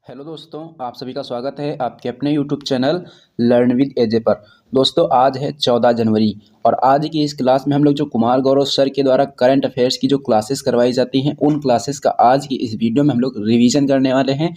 Hello दोस्तों, आप सभी का स्वागत है आपके अपने यूट्यूब चैनल लर्न विद एजे पर। दोस्तों, आज है 14 जनवरी और आज की इस क्लास में हम लोग जो कुमार गौरव सर के द्वारा करंट अफेयर्स की जो क्लासेस करवाई जाती हैं उन क्लासेस का आज की इस वीडियो में हम लोग रिवीजन करने वाले हैं।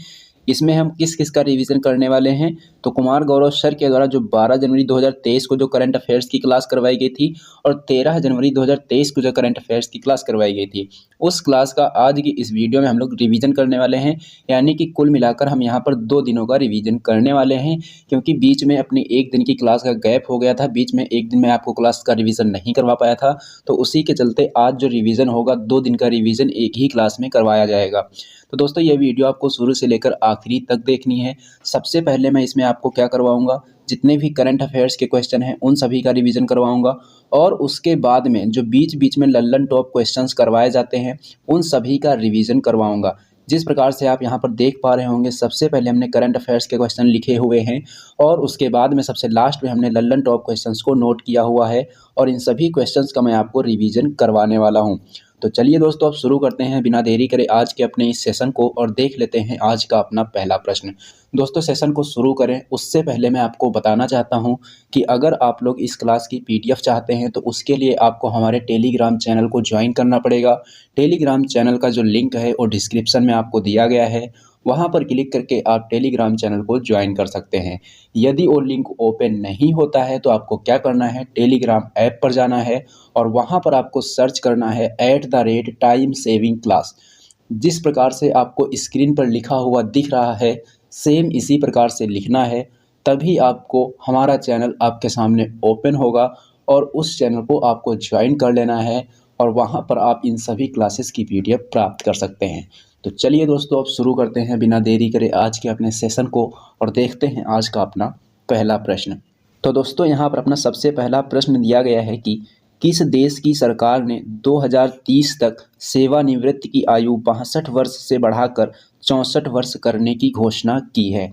इसमें हम किस किस का रिवीजन करने वाले हैं तो कुमार गौरव सर के द्वारा जो 12 जनवरी 2023 को जो करंट अफेयर्स की क्लास करवाई गई थी और 13 जनवरी 2023 को जो करंट अफेयर्स की क्लास करवाई गई थी उस क्लास का आज की इस वीडियो में हम लोग रिवीजन करने वाले हैं। यानी कि कुल मिलाकर हम यहाँ पर 2 दिनों का रिवीजन करने वाले हैं, क्योंकि बीच में अपनी एक दिन की क्लास का गैप हो गया था। बीच में एक दिन मैं आपको क्लास का रिवीजन नहीं करवा पाया था, तो उसी के चलते आज जो रिवीजन होगा 2 दिन का रिवीजन एक ही क्लास में करवाया जाएगा। तो दोस्तों, ये वीडियो आपको शुरू से लेकर आखिरी तक देखनी है। सबसे पहले मैं इसमें आपको क्या करवाऊंगा, जितने भी करंट अफेयर्स के क्वेश्चन हैं उन सभी का रिवीजन करवाऊंगा और उसके बाद में जो बीच बीच में लल्लन टॉप क्वेश्चंस करवाए जाते हैं उन सभी का रिवीजन करवाऊंगा। जिस प्रकार से आप यहाँ पर देख पा रहे होंगे, सबसे पहले हमने करंट अफेयर्स के क्वेश्चन लिखे हुए हैं और उसके बाद में सबसे लास्ट में हमने लल्लन टॉप क्वेश्चंस को नोट किया हुआ है और इन सभी क्वेश्चंस का मैं आपको रिवीजन करवाने वाला हूँ। तो चलिए दोस्तों, अब शुरू करते हैं बिना देरी करे आज के अपने इस सेशन को और देख लेते हैं आज का अपना पहला प्रश्न। दोस्तों, सेशन को शुरू करें उससे पहले मैं आपको बताना चाहता हूं कि अगर आप लोग इस क्लास की पीडीएफ चाहते हैं तो उसके लिए आपको हमारे टेलीग्राम चैनल को ज्वाइन करना पड़ेगा। टेलीग्राम चैनल का जो लिंक है वो डिस्क्रिप्शन में आपको दिया गया है, वहां पर क्लिक करके आप टेलीग्राम चैनल को ज्वाइन कर सकते हैं। यदि वो लिंक ओपन नहीं होता है तो आपको क्या करना है, टेलीग्राम ऐप पर जाना है और वहां पर आपको सर्च करना है @टाइम सेविंग क्लास। जिस प्रकार से आपको स्क्रीन पर लिखा हुआ दिख रहा है सेम इसी प्रकार से लिखना है, तभी आपको हमारा चैनल आपके सामने ओपन होगा और उस चैनल को आपको ज्वाइन कर लेना है और वहां पर आप इन सभी क्लासेस की पीडीएफ प्राप्त कर सकते हैं। तो चलिए दोस्तों, अब शुरू करते हैं बिना देरी करे आज के अपने सेशन को और देखते हैं आज का अपना पहला प्रश्न। तो दोस्तों, यहाँ पर अपना सबसे पहला प्रश्न दिया गया है कि किस देश की सरकार ने 2030 तक सेवानिवृत्ति की आयु 62 वर्ष से बढ़ाकर 64 वर्ष करने की घोषणा की है।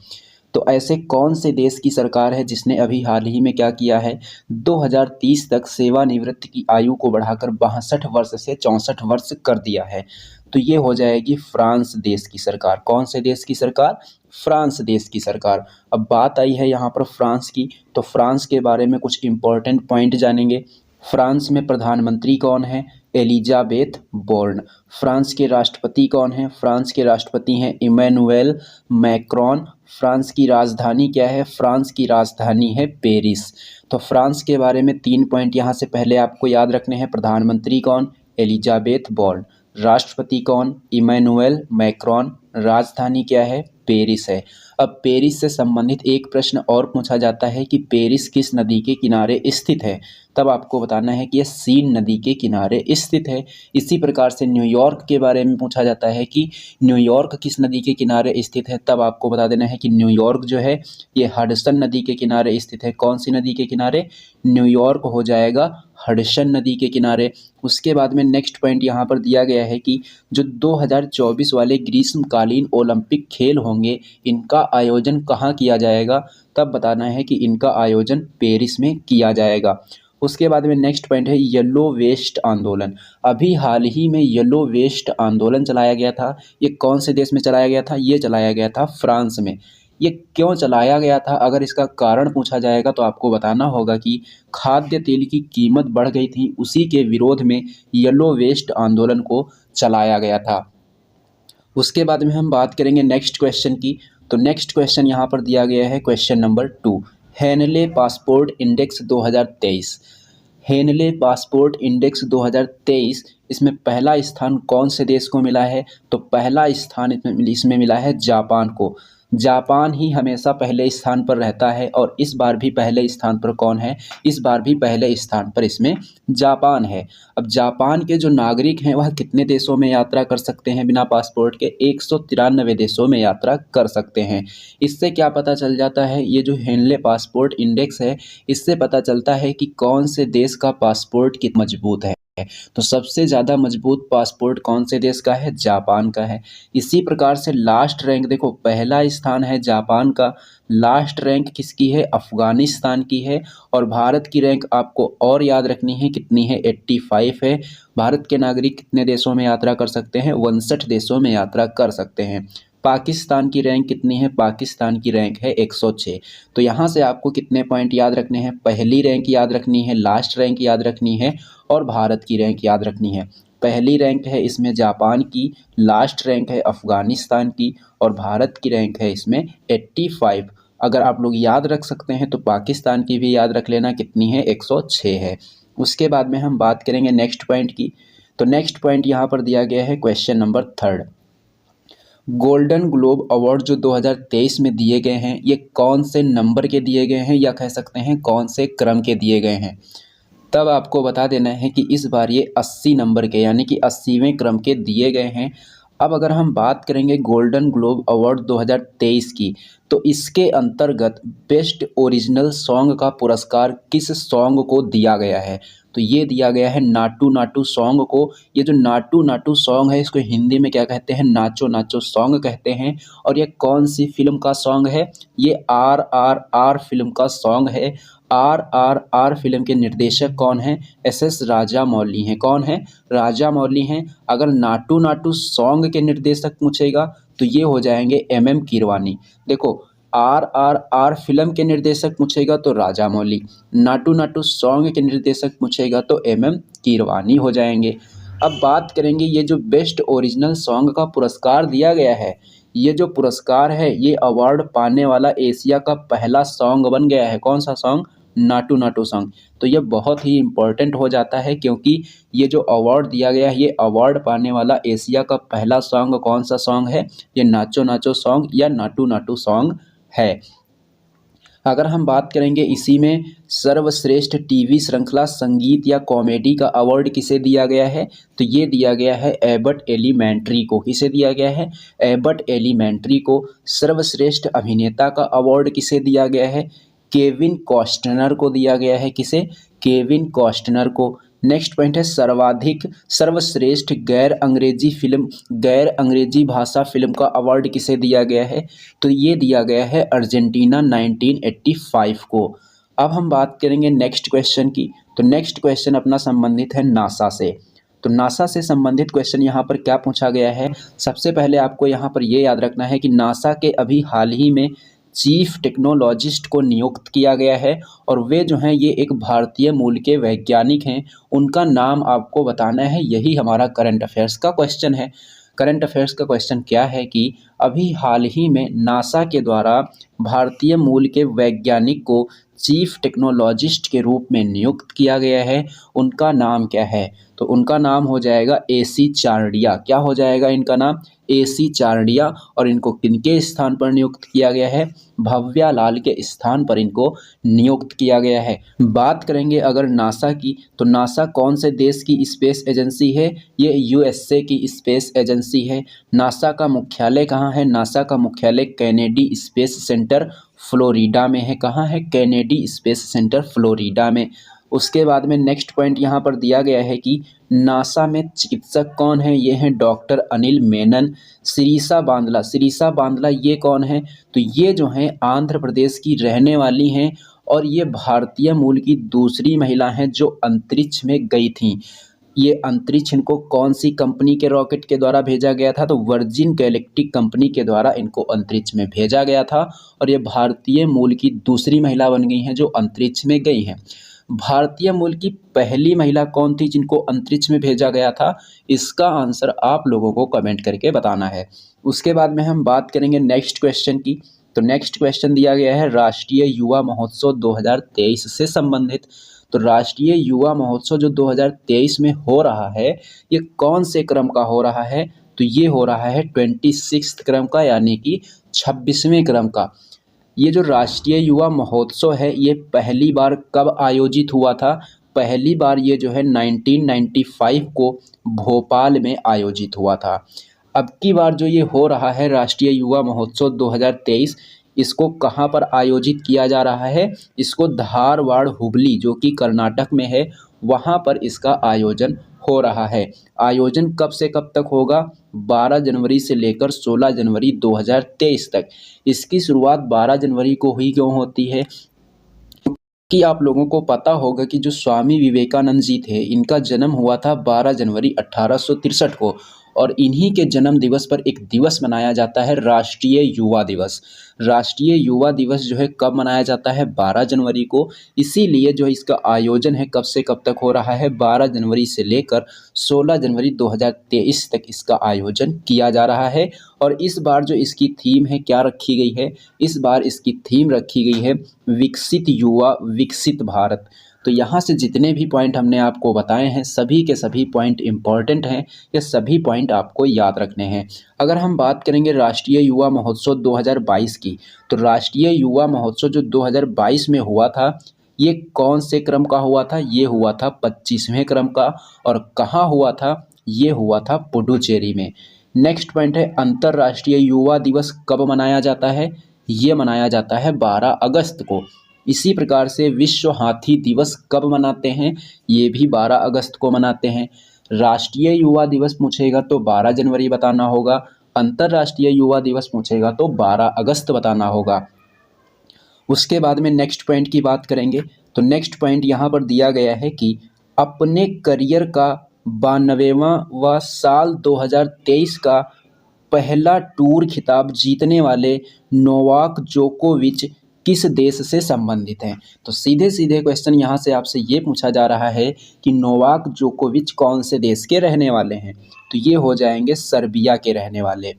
तो ऐसे कौन से देश की सरकार है जिसने अभी हाल ही में क्या किया है, 2030 तक सेवानिवृत्ति की आयु को बढ़ाकर 62 वर्ष से 64 वर्ष कर दिया है। तो ये हो जाएगी फ्रांस देश की सरकार। कौन से देश की सरकार? फ्रांस देश की सरकार। अब बात आई है यहाँ पर फ्रांस की, तो फ्रांस के बारे में कुछ इंपॉर्टेंट पॉइंट जानेंगे। फ्रांस में प्रधानमंत्री कौन है? Elisabeth Borne. फ्रांस के राष्ट्रपति कौन है? फ्रांस के राष्ट्रपति हैं इमैनुएल मैक्रोन। फ्रांस की राजधानी क्या है? फ्रांस की राजधानी है पेरिस। तो फ्रांस के बारे में 3 पॉइंट यहाँ से पहले आपको याद रखने हैं। प्रधानमंत्री कौन? Elisabeth Borne. राष्ट्रपति कौन? Emmanuel Macron. राजधानी क्या है? पेरिस है। अब पेरिस से संबंधित एक प्रश्न और पूछा जाता है कि पेरिस किस नदी के किनारे स्थित है, तब आपको बताना है कि यह सीन नदी के किनारे स्थित है। इसी प्रकार से न्यूयॉर्क के बारे में पूछा जाता है कि न्यूयॉर्क किस नदी के किनारे स्थित है, तब आपको बता देना है कि न्यूयॉर्क जो है ये हडसन नदी के किनारे स्थित है। कौन सी नदी के किनारे? न्यूयॉर्क हो जाएगा हडसन नदी के किनारे। उसके बाद में नेक्स्ट पॉइंट यहाँ पर दिया गया है कि जो 2024 वाले ग्रीष्मकालीन ओलंपिक खेल होंगे इनका आयोजन कहाँ किया जाएगा, तब बताना है कि इनका आयोजन पेरिस में किया जाएगा। उसके बाद में नेक्स्ट पॉइंट है येलो वेस्ट आंदोलन। अभी हाल ही में येलो वेस्ट आंदोलन चलाया गया था। ये कौन से देश में चलाया गया था? ये चलाया गया था फ्रांस में। ये क्यों चलाया गया था, अगर इसका कारण पूछा जाएगा तो आपको बताना होगा कि खाद्य तेल की कीमत बढ़ गई थी, उसी के विरोध में येलो वेस्ट आंदोलन को चलाया गया था। उसके बाद में हम बात करेंगे नेक्स्ट क्वेश्चन की। तो नेक्स्ट क्वेश्चन यहाँ पर दिया गया है question number 2, Henley passport index 2023। Henley passport index 2023, इसमें पहला स्थान कौन से देश को मिला है? तो पहला स्थान इसमें मिला है जापान को। जापान ही हमेशा पहले स्थान पर रहता है और इस बार भी पहले स्थान पर कौन है? इस बार भी पहले स्थान पर इसमें जापान है। अब जापान के जो नागरिक हैं वह कितने देशों में यात्रा कर सकते हैं बिना पासपोर्ट के? 193 देशों में यात्रा कर सकते हैं। इससे क्या पता चल जाता है, ये जो हेनले पासपोर्ट इंडेक्स है इससे पता चलता है कि कौन से देश का पासपोर्ट कितना मजबूत है। तो सबसे ज़्यादा मजबूत पासपोर्ट कौन से देश का है? जापान का है। इसी प्रकार से लास्ट रैंक देखो, पहला स्थान है जापान का, लास्ट रैंक किसकी है? अफगानिस्तान की है। और भारत की रैंक आपको और याद रखनी है, कितनी है? 85 है। भारत के नागरिक कितने देशों में यात्रा कर सकते हैं? 59 देशों में यात्रा कर सकते हैं। पाकिस्तान की रैंक कितनी है? पाकिस्तान की रैंक है 106। तो यहाँ से आपको कितने पॉइंट याद रखने हैं? पहली रैंक याद रखनी है, लास्ट रैंक याद रखनी है और भारत की रैंक याद रखनी है। पहली रैंक है इसमें जापान की, लास्ट रैंक है अफ़गानिस्तान की और भारत की रैंक है इसमें 85। अगर आप लोग याद रख सकते हैं तो पाकिस्तान की भी याद रख लेना, कितनी है? 106 है। उसके बाद में हम बात करेंगे नेक्स्ट पॉइंट की। तो नेक्स्ट पॉइंट यहाँ पर दिया गया है question number 3। Golden globe award जो 2023 में दिए गए हैं, ये कौन से नंबर के दिए गए हैं या कह सकते हैं कौन से क्रम के दिए गए हैं? तब आपको बता देना है कि इस बार ये 80 नंबर के यानी कि 80वें क्रम के दिए गए हैं। अब अगर हम बात करेंगे गोल्डन ग्लोब अवार्ड 2023 की, तो इसके अंतर्गत बेस्ट ओरिजिनल सॉन्ग का पुरस्कार किस सॉन्ग को दिया गया है? तो ये दिया गया है नाटू नाटू सॉन्ग को। ये जो नाटू नाटू सॉन्ग है इसको हिंदी में क्या कहते हैं? नाचो नाचो सॉन्ग कहते हैं। और ये कौन सी फिल्म का सॉन्ग है? ये RRR फिल्म का सॉन्ग है। RRR फिल्म के निर्देशक कौन हैं? SS राजामौली हैं। कौन है? राजामौली हैं। अगर नाटू नाटू सॉन्ग के निर्देशक पूछेगा तो ये हो जाएंगे MM कीरवानी। देखो, RRR फिल्म के निर्देशक पूछेगा तो राजामौली, नाटू नाटू सॉन्ग के निर्देशक पूछेगा तो MM कीरवानी हो जाएंगे। अब बात करेंगे ये जो बेस्ट ओरिजिनल सॉन्ग का पुरस्कार दिया गया है, ये जो पुरस्कार है ये अवार्ड पाने वाला एशिया का पहला सॉन्ग बन गया है। कौन सा सॉन्ग? नाटू नाटू सॉन्ग। तो ये बहुत ही इम्पोर्टेंट हो जाता है क्योंकि ये जो अवार्ड दिया गया है, ये अवार्ड पाने वाला एशिया का पहला सॉन्ग कौन सा सॉन्ग है? ये नाचो नाचो सॉन्ग या नाटू नाटू सॉन्ग है। अगर हम बात करेंगे इसी में सर्वश्रेष्ठ टीवी श्रृंखला संगीत या कॉमेडी का अवार्ड किसे दिया गया है? तो ये दिया गया है एबट एलिमेंट्री को। किसे दिया गया है? एबट एलिमेंट्री को। सर्वश्रेष्ठ अभिनेता का अवार्ड किसे दिया गया है? केविन कॉस्टनर को दिया गया है। किसे? केविन कॉस्टनर को। नेक्स्ट पॉइंट है सर्वाधिक सर्वश्रेष्ठ गैर अंग्रेजी भाषा फिल्म का अवार्ड किसे दिया गया है? तो ये दिया गया है अर्जेंटीना 1985 को। अब हम बात करेंगे नेक्स्ट क्वेश्चन की। तो नेक्स्ट क्वेश्चन अपना संबंधित है नासा से। तो नासा से संबंधित क्वेश्चन यहाँ पर क्या पूछा गया है? सबसे पहले आपको यहाँ पर ये याद रखना है कि नासा के अभी हाल ही में चीफ टेक्नोलॉजिस्ट को नियुक्त किया गया है और वे जो हैं ये एक भारतीय मूल के वैज्ञानिक हैं। उनका नाम आपको बताना है, यही हमारा करंट अफेयर्स का क्वेश्चन है। करंट अफेयर्स का क्वेश्चन क्या है कि अभी हाल ही में नासा के द्वारा भारतीय मूल के वैज्ञानिक को चीफ टेक्नोलॉजिस्ट के रूप में नियुक्त किया गया है। उनका नाम क्या है? तो उनका नाम हो जाएगा AC चारडिया। क्या हो जाएगा इनका नाम? AC चारडिया। और इनको किनके स्थान पर नियुक्त किया गया है? भव्या लाल के स्थान पर इनको नियुक्त किया गया है। बात करेंगे अगर नासा की, तो नासा कौन से देश की स्पेस एजेंसी है? ये USA की स्पेस एजेंसी है। नासा का मुख्यालय कहाँ है? नासा का मुख्यालय कैनेडी स्पेस सेंटर फ्लोरिडा में है। कहाँ है? कैनेडी स्पेस सेंटर फ्लोरिडा में। उसके बाद में नेक्स्ट पॉइंट यहाँ पर दिया गया है कि नासा में चिकित्सक कौन है? ये हैं डॉक्टर अनिल मेनन। सिरीसा बांदला ये कौन है? तो ये जो हैं आंध्र प्रदेश की रहने वाली हैं और ये भारतीय मूल की दूसरी महिला हैं जो अंतरिक्ष में गई थीं। ये अंतरिक्ष इनको कौन सी कंपनी के रॉकेट के द्वारा भेजा गया था? तो वर्जिन गैलेक्टिक कंपनी के द्वारा इनको अंतरिक्ष में भेजा गया था और ये भारतीय मूल की दूसरी महिला बन गई हैं जो अंतरिक्ष में गई हैं। भारतीय मूल की पहली महिला कौन थी जिनको अंतरिक्ष में भेजा गया था? इसका आंसर आप लोगों को कमेंट करके बताना है। उसके बाद में हम बात करेंगे नेक्स्ट क्वेश्चन की। तो नेक्स्ट क्वेश्चन दिया गया है राष्ट्रीय युवा महोत्सव 2023 से संबंधित। तो राष्ट्रीय युवा महोत्सव जो 2023 में हो रहा है, ये कौन से क्रम का हो रहा है? तो ये हो रहा है 26 क्रम का यानी कि 26वें क्रम का। ये जो राष्ट्रीय युवा महोत्सव है ये पहली बार कब आयोजित हुआ था? पहली बार ये जो है 1995 को भोपाल में आयोजित हुआ था। अब की बार जो ये हो रहा है राष्ट्रीय युवा महोत्सव 2023, इसको कहाँ पर आयोजित किया जा रहा है? इसको धारवाड़ हुबली जो कि कर्नाटक में है, वहाँ पर इसका आयोजन हो रहा है। आयोजन कब से कब तक होगा? 12 जनवरी से लेकर 16 जनवरी 2023 तक। इसकी शुरुआत 12 जनवरी को ही क्यों होती है? कि आप लोगों को पता होगा कि जो स्वामी विवेकानंद जी थे, इनका जन्म हुआ था 12 जनवरी 1863 को और इन्हीं के जन्म दिवस पर एक दिवस मनाया जाता है, राष्ट्रीय युवा दिवस। राष्ट्रीय युवा दिवस जो है कब मनाया जाता है? 12 जनवरी को। इसीलिए जो इसका आयोजन है कब से कब तक हो रहा है? 12 जनवरी से लेकर 16 जनवरी 2023 तक इसका आयोजन किया जा रहा है। और इस बार जो इसकी थीम है क्या रखी गई है? इस बार इसकी थीम रखी गई है विकसित युवा विकसित भारत। तो यहाँ से जितने भी पॉइंट हमने आपको बताए हैं सभी के सभी पॉइंट इम्पॉर्टेंट हैं, ये सभी पॉइंट आपको याद रखने हैं। अगर हम बात करेंगे राष्ट्रीय युवा महोत्सव 2022 की, तो राष्ट्रीय युवा महोत्सव जो 2022 में हुआ था, ये कौन से क्रम का हुआ था? ये हुआ था 25वें क्रम का। और कहाँ हुआ था? ये हुआ था पुडुचेरी में। नेक्स्ट पॉइंट है अंतर्राष्ट्रीय युवा दिवस कब मनाया जाता है? ये मनाया जाता है 12 अगस्त को। इसी प्रकार से विश्व हाथी दिवस कब मनाते हैं? ये भी 12 अगस्त को मनाते हैं। राष्ट्रीय युवा दिवस पूछेगा तो 12 जनवरी बताना होगा, अंतर्राष्ट्रीय युवा दिवस पूछेगा तो 12 अगस्त बताना होगा। उसके बाद में नेक्स्ट पॉइंट की बात करेंगे, तो नेक्स्ट पॉइंट यहाँ पर दिया गया है कि अपने करियर का 92वां साल 2023 का पहला टूर खिताब जीतने वाले नोवाक जोकोविच किस देश से संबंधित हैं? तो सीधे सीधे क्वेश्चन यहाँ से आपसे ये पूछा जा रहा है कि नोवाक जोकोविच कौन से देश के रहने वाले हैं? तो ये हो जाएंगे सर्बिया के रहने वाले।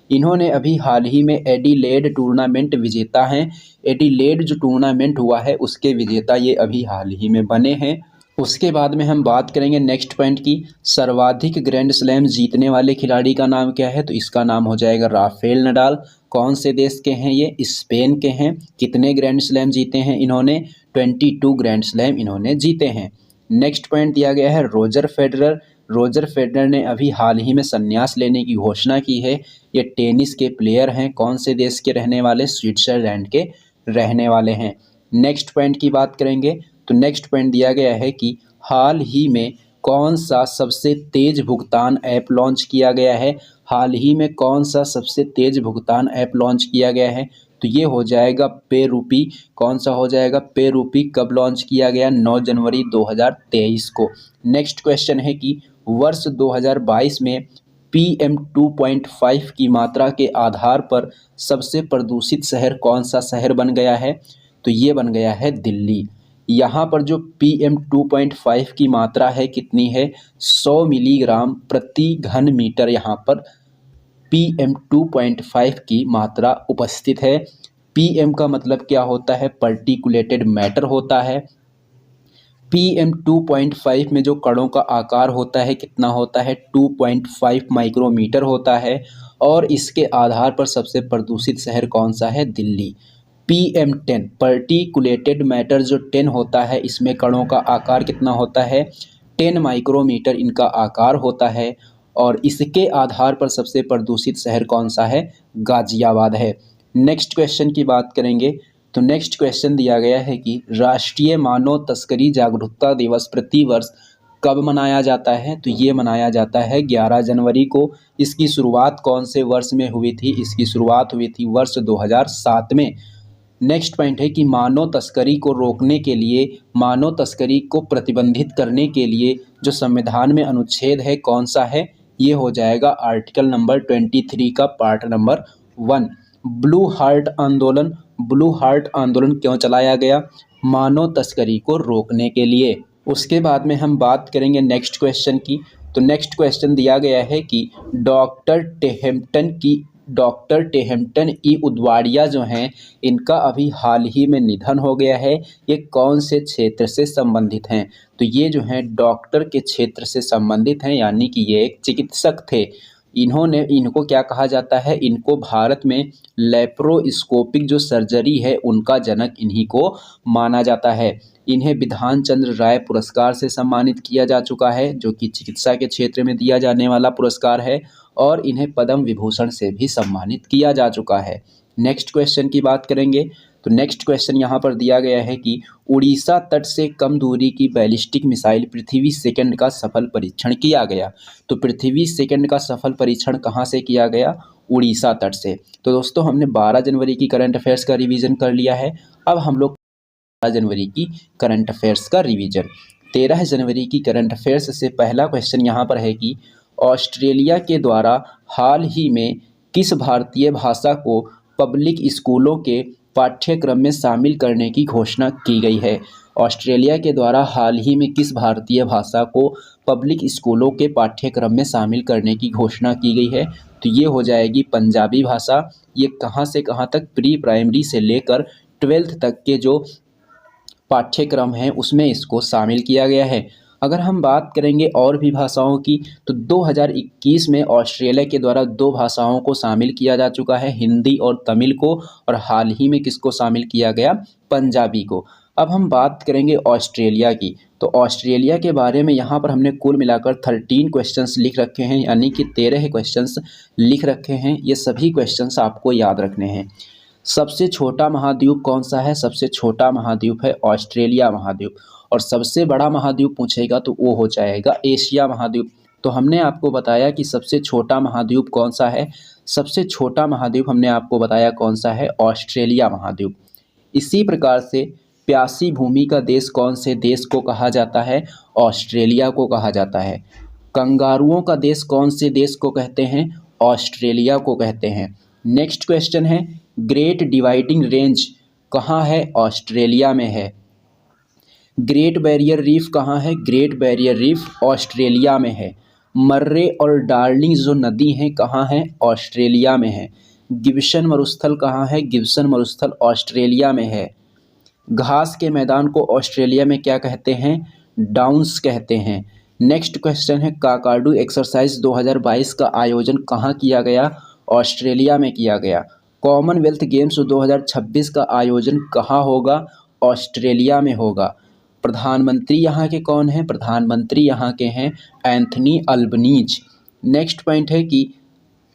इन्होंने अभी हाल ही में एडिलेड टूर्नामेंट विजेता हैं। एडिलेड जो टूर्नामेंट हुआ है उसके विजेता ये अभी हाल ही में बने हैं। उसके बाद में हम बात करेंगे नेक्स्ट पॉइंट की, सर्वाधिक ग्रैंड स्लैम जीतने वाले खिलाड़ी का नाम क्या है? तो इसका नाम हो जाएगा राफेल नडाल। कौन से देश के हैं ये? स्पेन के हैं। कितने ग्रैंड स्लैम जीते हैं इन्होंने? 22 ग्रैंड स्लैम इन्होंने जीते हैं। नेक्स्ट पॉइंट दिया गया है रोजर फेडरर। रोजर फेडरर ने अभी हाल ही में संन्यास लेने की घोषणा की है। ये टेनिस के प्लेयर हैं। कौन से देश के रहने वाले? स्विट्जरलैंड के रहने वाले हैं। नेक्स्ट पॉइंट की बात करेंगे, तो नेक्स्ट पॉइंट दिया गया है कि हाल ही में कौन सा सबसे तेज भुगतान ऐप लॉन्च किया गया है? हाल ही में कौन सा सबसे तेज भुगतान ऐप लॉन्च किया गया है? तो ये हो जाएगा पे रूपी। कौन सा हो जाएगा? पे रूपी। कब लॉन्च किया गया? 9 जनवरी 2023 को। नेक्स्ट क्वेश्चन है कि वर्ष 2022 में PM 2.5 की मात्रा के आधार पर सबसे प्रदूषित शहर कौन सा शहर बन गया है? तो ये बन गया है दिल्ली। यहाँ पर जो PM 2.5 की मात्रा है कितनी है? 100 मिलीग्राम प्रति घन मीटर यहाँ पर PM 2.5 की मात्रा उपस्थित है। PM का मतलब क्या होता है? पार्टिकुलेटेड मैटर होता है। PM 2.5 में जो कणों का आकार होता है कितना होता है? 2.5 माइक्रोमीटर होता है। और इसके आधार पर सबसे प्रदूषित शहर कौन सा है? दिल्ली। PM 10 पार्टिकुलेटेड मैटर जो 10 होता है, इसमें कणों का आकार कितना होता है? 10 माइक्रोमीटर इनका आकार होता है। और इसके आधार पर सबसे प्रदूषित शहर कौन सा है? गाजियाबाद है। नेक्स्ट क्वेश्चन की बात करेंगे, तो नेक्स्ट क्वेश्चन दिया गया है कि राष्ट्रीय मानव तस्करी जागरूकता दिवस प्रतिवर्ष कब मनाया जाता है? तो ये मनाया जाता है 11 जनवरी को। इसकी शुरुआत कौन से वर्ष में हुई थी? इसकी शुरुआत हुई थी वर्ष 2007 में। नेक्स्ट पॉइंट है कि मानव तस्करी को रोकने के लिए, मानव तस्करी को प्रतिबंधित करने के लिए जो संविधान में अनुच्छेद है कौन सा है? ये हो जाएगा आर्टिकल नंबर 23 का पार्ट नंबर 1। ब्लू हार्ट आंदोलन, ब्लू हार्ट आंदोलन क्यों चलाया गया? मानव तस्करी को रोकने के लिए। उसके बाद में हम बात करेंगे नेक्स्ट क्वेश्चन की, तो नेक्स्ट क्वेश्चन दिया गया है कि डॉक्टर टेहमटन ई उदवाड़िया जो हैं इनका अभी हाल ही में निधन हो गया है। ये कौन से क्षेत्र से संबंधित हैं? तो ये जो हैं डॉक्टर के क्षेत्र से संबंधित हैं, यानी कि ये एक चिकित्सक थे। इनको क्या कहा जाता है? इनको भारत में लेप्रोस्कोपिक जो सर्जरी है उनका जनक इन्हीं को माना जाता है। इन्हें विधान चंद्र राय पुरस्कार से सम्मानित किया जा चुका है, जो कि चिकित्सा के क्षेत्र में दिया जाने वाला पुरस्कार है। और इन्हें पद्म विभूषण से भी सम्मानित किया जा चुका है। नेक्स्ट क्वेश्चन की बात करेंगे, तो नेक्स्ट क्वेश्चन यहाँ पर दिया गया है कि उड़ीसा तट से कम दूरी की बैलिस्टिक मिसाइल पृथ्वी सेकंड का सफल परीक्षण किया गया। तो पृथ्वी सेकंड का सफल परीक्षण कहाँ से किया गया? उड़ीसा तट से। तो दोस्तों हमने 12 जनवरी की करंट अफेयर्स का रिवीजन कर लिया है। अब हम लोग 13 जनवरी की करंट अफेयर्स का रिवीजन। 13 जनवरी की करंट अफेयर्स से पहला क्वेश्चन यहाँ पर है कि ऑस्ट्रेलिया के द्वारा हाल ही में किस भारतीय भाषा को पब्लिक स्कूलों के पाठ्यक्रम में शामिल करने की घोषणा की गई है? ऑस्ट्रेलिया के द्वारा हाल ही में किस भारतीय भाषा को पब्लिक स्कूलों के पाठ्यक्रम में शामिल करने की घोषणा की गई है? तो ये हो जाएगी पंजाबी भाषा। ये कहाँ से कहाँ तक, प्री प्राइमरी से लेकर 12th तक के जो पाठ्यक्रम हैं उसमें इसको शामिल किया गया है। अगर हम बात करेंगे और भी भाषाओं की, तो 2021 में ऑस्ट्रेलिया के द्वारा 2 भाषाओं को शामिल किया जा चुका है, हिंदी और तमिल को, और हाल ही में किसको शामिल किया गया? पंजाबी को। अब हम बात करेंगे ऑस्ट्रेलिया की, तो ऑस्ट्रेलिया के बारे में यहाँ पर हमने कुल मिलाकर 13 क्वेश्चंस लिख रखे हैं, यानी कि 13 क्वेश्चंस लिख रखे हैं। ये सभी क्वेश्चंस आपको याद रखने हैं। सबसे छोटा महाद्वीप कौन सा है? सबसे छोटा महाद्वीप है ऑस्ट्रेलिया महाद्वीप। और सबसे बड़ा महाद्वीप पूछेगा तो वो हो जाएगा एशिया महाद्वीप। तो हमने आपको बताया कि सबसे छोटा महाद्वीप कौन सा है। सबसे छोटा महाद्वीप हमने आपको बताया कौन सा है? ऑस्ट्रेलिया महाद्वीप। इसी प्रकार से प्यासी भूमि का देश कौन से देश को कहा जाता है? ऑस्ट्रेलिया को कहा जाता है। कंगारुओं का देश कौन से देश को कहते हैं? ऑस्ट्रेलिया को कहते हैं। नेक्स्ट क्वेश्चन है, ग्रेट डिवाइडिंग रेंज कहाँ है? ऑस्ट्रेलिया में है। ग्रेट बैरियर रीफ कहाँ है? ग्रेट बैरियर रीफ ऑस्ट्रेलिया में है। मर्रे और डार्लिंग जो नदी हैं कहाँ हैं? ऑस्ट्रेलिया में है। गिब्सन मरुस्थल कहाँ है? गिब्सन मरुस्थल ऑस्ट्रेलिया में है। घास के मैदान को ऑस्ट्रेलिया में क्या कहते हैं? डाउन्स कहते हैं। नेक्स्ट क्वेश्चन है, काकाडू एक्सरसाइज 2022 का आयोजन कहाँ किया गया? ऑस्ट्रेलिया में किया गया। कॉमनवेल्थ गेम्स 2026 का आयोजन कहाँ होगा? ऑस्ट्रेलिया में होगा। प्रधानमंत्री यहाँ के कौन हैं? प्रधानमंत्री यहाँ के हैं एंथनी अल्बनीज। नेक्स्ट पॉइंट है कि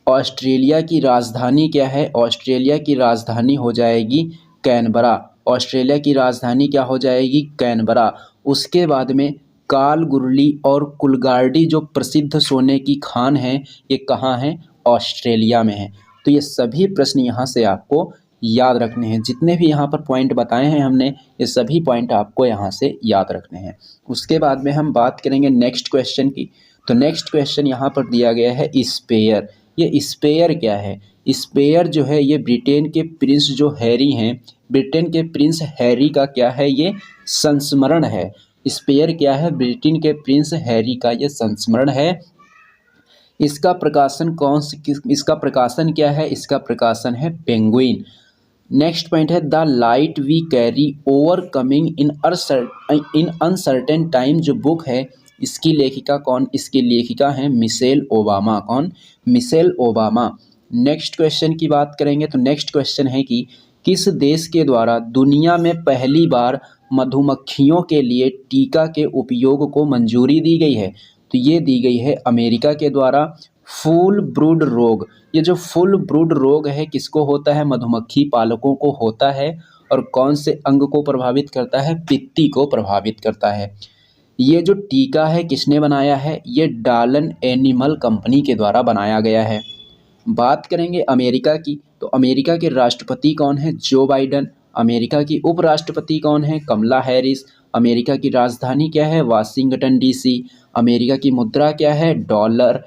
ऑस्ट्रेलिया की राजधानी क्या है? ऑस्ट्रेलिया की राजधानी हो जाएगी कैनबरा। ऑस्ट्रेलिया की राजधानी क्या हो जाएगी? कैनबरा। उसके बाद में कालगुरली और कुलगार्डी जो प्रसिद्ध सोने की खान है, ये कहाँ हैं? ऑस्ट्रेलिया में है। तो ये सभी प्रश्न यहाँ से आपको याद रखने हैं। जितने भी यहाँ पर पॉइंट बताए हैं हमने, ये सभी पॉइंट आपको यहाँ से याद रखने हैं। उसके बाद में हम बात करेंगे नेक्स्ट क्वेश्चन की। तो नेक्स्ट क्वेश्चन यहाँ पर दिया गया है स्पेयर। ये स्पेयर क्या है? स्पेयर जो है ये ब्रिटेन के प्रिंस जो हैरी हैं, ब्रिटेन के प्रिंस हैरी का क्या है? ये संस्मरण है। स्पेयर क्या है? ब्रिटेन के प्रिंस हैरी का ये संस्मरण है। इसका प्रकाशन इसका प्रकाशन क्या है? इसका प्रकाशन है पेंगुइन। नेक्स्ट पॉइंट है, the light we carry overcoming in uncertain time जो बुक है, इसकी लेखिका कौन? इसकी लेखिका हैं मिशेल ओबामा। कौन? Michelle Obama. नेक्स्ट क्वेश्चन की बात करेंगे तो नेक्स्ट क्वेश्चन है कि किस देश के द्वारा दुनिया में पहली बार मधुमक्खियों के लिए टीका के उपयोग को मंजूरी दी गई है? तो ये दी गई है अमेरिका के द्वारा। फुल ब्रूड रोग, ये जो फुल ब्रूड रोग है किसको होता है? मधुमक्खी पालकों को होता है। और कौन से अंग को प्रभावित करता है? पित्ती को प्रभावित करता है। ये जो टीका है किसने बनाया है? ये डालन एनिमल कंपनी के द्वारा बनाया गया है। बात करेंगे अमेरिका की, तो अमेरिका के राष्ट्रपति कौन है? जो बाइडन। अमेरिका की उपराष्ट्रपति कौन है? कमला हैरिस। अमेरिका की राजधानी क्या है? Washington DC. अमेरिका की मुद्रा क्या है? डॉलर।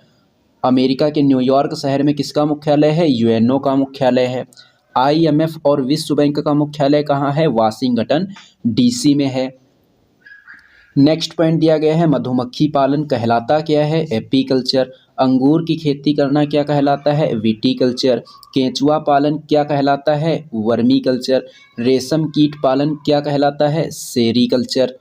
अमेरिका के न्यूयॉर्क शहर में किसका मुख्यालय है? यूएनओ का मुख्यालय है। आईएमएफ और विश्व बैंक का मुख्यालय कहाँ है? वाशिंगटन डीसी में है। नेक्स्ट पॉइंट दिया गया है, मधुमक्खी पालन कहलाता क्या है? एपीकल्चर। अंगूर की खेती करना क्या कहलाता है? विटीकल्चर। केंचुआ पालन क्या कहलाता है? वर्मीकल्चर। रेशम कीट पालन क्या कहलाता है? सेरीकल्चर।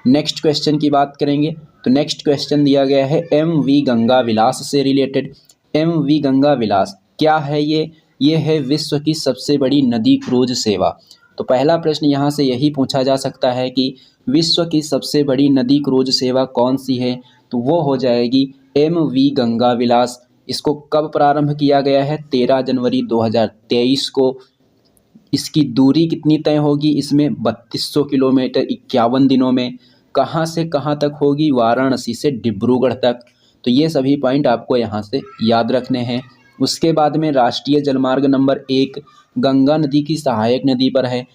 नेक्स्ट क्वेश्चन की बात करेंगे तो नेक्स्ट क्वेश्चन दिया गया है एमवी गंगा विलास से रिलेटेड। एमवी गंगा विलास क्या है? ये है विश्व की सबसे बड़ी नदी क्रूज सेवा। तो पहला प्रश्न यहाँ से यही पूछा जा सकता है कि विश्व की सबसे बड़ी नदी क्रूज सेवा कौन सी है? तो वो हो जाएगी एमवी गंगा विलास। इसको कब प्रारंभ किया गया है? 13 जनवरी 2023 को। इसकी दूरी कितनी तय होगी? इसमें 3200 किलोमीटर 51 दिनों में। कहाँ से कहाँ तक होगी? वाराणसी से डिब्रूगढ़ तक। तो ये सभी पॉइंट आपको यहाँ से याद रखने हैं। उसके बाद में राष्ट्रीय जलमार्ग नंबर 1 गंगा नदी की सहायक नदी पर है।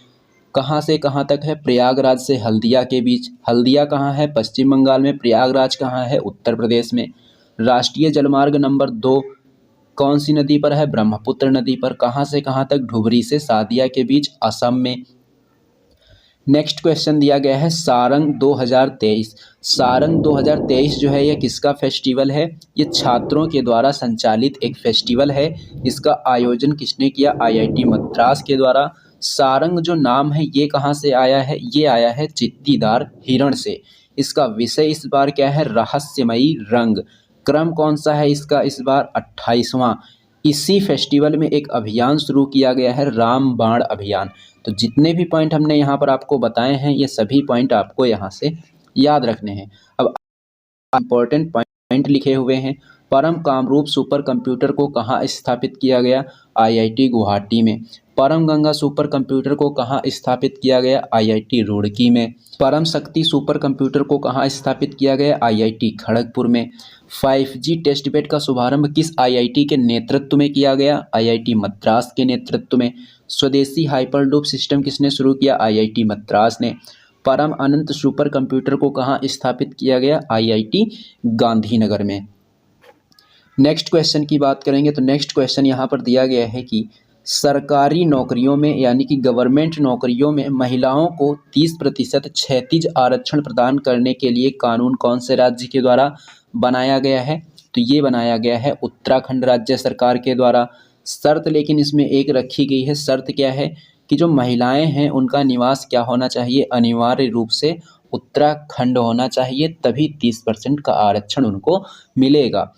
कहाँ से कहाँ तक है? प्रयागराज से हल्दिया के बीच। हल्दिया कहाँ है? पश्चिम बंगाल में। प्रयागराज कहाँ है? उत्तर प्रदेश में। राष्ट्रीय जलमार्ग नंबर 2 कौन सी नदी पर है? ब्रह्मपुत्र नदी पर। कहाँ से कहाँ तक? धुबरी से सादिया के बीच, असम में। नेक्स्ट क्वेश्चन दिया गया है सारंग 2023। सारंग 2023 जो है यह किसका फेस्टिवल है? ये छात्रों के द्वारा संचालित एक फेस्टिवल है। इसका आयोजन किसने किया? आईआईटी मद्रास के द्वारा। सारंग जो नाम है ये कहाँ से आया है? ये आया है चित्तीदार हिरण से। इसका विषय इस बार क्या है? रहस्यमयी रंग। क्रम कौन सा है इसका इस बार? 28वां। इसी फेस्टिवल में एक अभियान शुरू किया गया है, राम बाण अभियान। तो जितने भी पॉइंट हमने यहाँ पर आपको बताए हैं ये सभी पॉइंट आपको यहाँ से याद रखने हैं। अब इंपॉर्टेंट पॉइंट लिखे हुए हैं। परम कामरूप सुपर कंप्यूटर को कहाँ स्थापित किया गया? आईआईटी गुवाहाटी में। परम गंगा सुपर कंप्यूटर को कहाँ स्थापित किया गया? आईआईटी रुड़की में। परम शक्ति सुपर कंप्यूटर को कहाँ स्थापित किया गया? आईआईटी खड़गपुर में। 5G टेस्ट बेड का शुभारंभ किस आईआईटी के नेतृत्व में किया गया? आईआईटी मद्रास के नेतृत्व में। स्वदेशी हाइपरलूप सिस्टम किसने शुरू किया? आईआईटी मद्रास ने। परम अनंत सुपर कंप्यूटर को कहाँ स्थापित किया गया? आईआईटी गांधीनगर में। नेक्स्ट क्वेश्चन की बात करेंगे तो नेक्स्ट क्वेश्चन यहाँ पर दिया गया है कि सरकारी नौकरियों में यानी कि गवर्नमेंट नौकरियों में महिलाओं को 30% क्षैतिज आरक्षण प्रदान करने के लिए कानून कौन से राज्य के द्वारा बनाया गया है? तो ये बनाया गया है उत्तराखंड राज्य सरकार के द्वारा। शर्त लेकिन इसमें एक रखी गई है। शर्त क्या है कि जो महिलाएं हैं उनका निवास क्या होना चाहिए? अनिवार्य रूप से उत्तराखंड होना चाहिए, तभी 30% का आरक्षण उनको मिलेगा।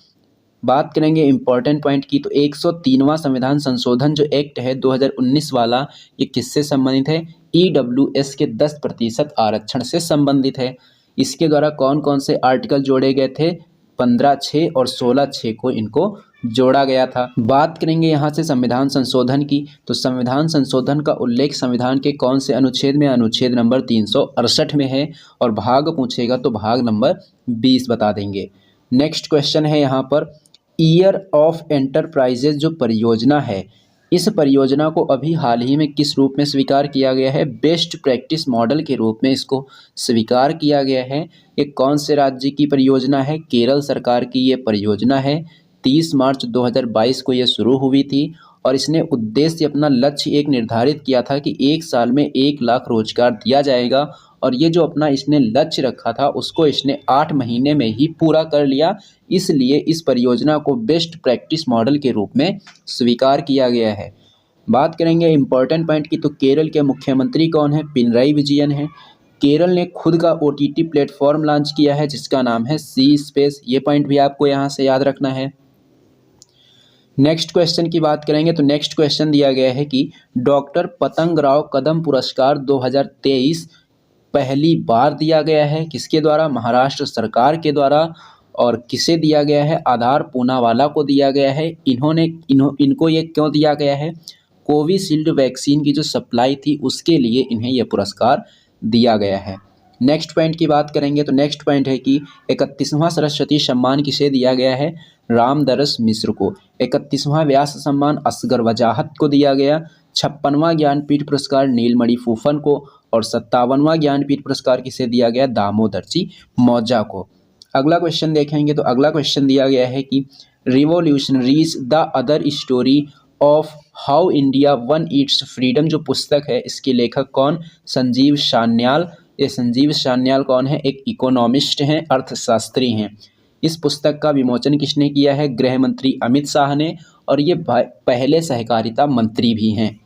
बात करेंगे इम्पॉर्टेंट पॉइंट की तो 103वां संविधान संशोधन जो एक्ट है 2019 वाला, ये किससे संबंधित है? ईडब्ल्यूएस के 10% आरक्षण से संबंधित है। इसके द्वारा कौन कौन से आर्टिकल जोड़े गए थे? 15(6) और 16(6) को इनको जोड़ा गया था। बात करेंगे यहाँ से संविधान संशोधन की तो संविधान संशोधन का उल्लेख संविधान के कौन से अनुच्छेद में? अनुच्छेद नंबर 368 में है। और भाग पूछेगा तो भाग नंबर 20 बता देंगे। नेक्स्ट क्वेश्चन है यहाँ पर ईयर ऑफ एंटरप्राइजेज जो परियोजना है, इस परियोजना को अभी हाल ही में किस रूप में स्वीकार किया गया है? बेस्ट प्रैक्टिस मॉडल के रूप में इसको स्वीकार किया गया है। ये कौन से राज्य की परियोजना है? केरल सरकार की ये परियोजना है। 30 मार्च 2022 को ये शुरू हुई थी और इसने उद्देश्य अपना लक्ष्य एक निर्धारित किया था कि 1 साल में 1 लाख रोजगार दिया जाएगा। और ये जो अपना इसने लक्ष्य रखा था उसको इसने 8 महीने में ही पूरा कर लिया। इसलिए इस परियोजना को बेस्ट प्रैक्टिस मॉडल के रूप में स्वीकार किया गया है। बात करेंगे इम्पॉर्टेंट पॉइंट की तो केरल के मुख्यमंत्री कौन है? पिनराई विजयन है। केरल ने खुद का OTT प्लेटफॉर्म लॉन्च किया है जिसका नाम है सी स्पेस। ये पॉइंट भी आपको यहाँ से याद रखना है। नेक्स्ट क्वेश्चन की बात करेंगे तो नेक्स्ट क्वेश्चन दिया गया है कि डॉक्टर पतंगराव कदम पुरस्कार 2023 पहली बार दिया गया है किसके द्वारा? महाराष्ट्र सरकार के द्वारा। और किसे दिया गया है? आधार पूनावाला को दिया गया है। इनको ये क्यों दिया गया है? कोविशील्ड वैक्सीन की जो सप्लाई थी उसके लिए इन्हें यह पुरस्कार दिया गया है। नेक्स्ट पॉइंट की बात करेंगे तो नेक्स्ट पॉइंट है कि 31वां सरस्वती सम्मान किसे दिया गया है? रामदरस मिश्र को। 31वां व्यास सम्मान असगर वजाहत को दिया गया। 56वां ज्ञानपीठ पुरस्कार नीलमणि फूफन को। और 57वां ज्ञानपीठ पुरस्कार किसे दिया गया? दामोदरजी मौजा को। अगला क्वेश्चन देखेंगे तो अगला क्वेश्चन दिया गया है कि revolutionaries the other story of how India one it's freedom जो पुस्तक है इसके लेखक कौन? संजीव सान्याल। ये संजीव सान्याल कौन है? एक इकोनॉमिस्ट हैं, अर्थशास्त्री हैं। इस पुस्तक का विमोचन किसने किया है? गृह मंत्री अमित शाह ने। और ये पहले सहकारिता मंत्री भी हैं।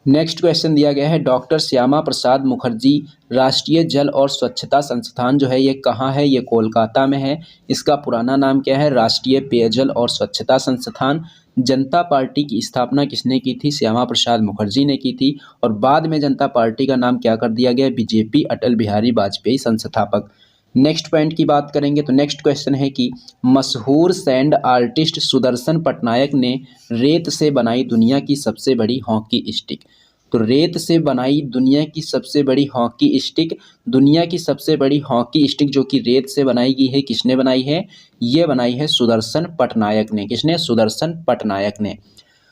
नेक्स्ट क्वेश्चन दिया गया है डॉक्टर श्यामा प्रसाद मुखर्जी राष्ट्रीय जल और स्वच्छता संस्थान जो है ये कहाँ है? ये कोलकाता में है। इसका पुराना नाम क्या है? राष्ट्रीय पेयजल और स्वच्छता संस्थान। जनता पार्टी की स्थापना किसने की थी? श्यामा प्रसाद मुखर्जी ने की थी। और बाद में जनता पार्टी का नाम क्या कर दिया गया? बीजेपी, अटल बिहारी वाजपेयी संस्थापक। नेक्स्ट पॉइंट की बात करेंगे तो नेक्स्ट क्वेश्चन है कि मशहूर सैंड आर्टिस्ट सुदर्शन पटनायक ने रेत से बनाई दुनिया की सबसे बड़ी हॉकी स्टिक। तो रेत से बनाई दुनिया की सबसे बड़ी हॉकी स्टिक, दुनिया की सबसे बड़ी हॉकी स्टिक जो कि रेत से बनाई गई है, किसने बनाई है? ये बनाई है सुदर्शन पटनायक ने। किसने? सुदर्शन पटनायक ने।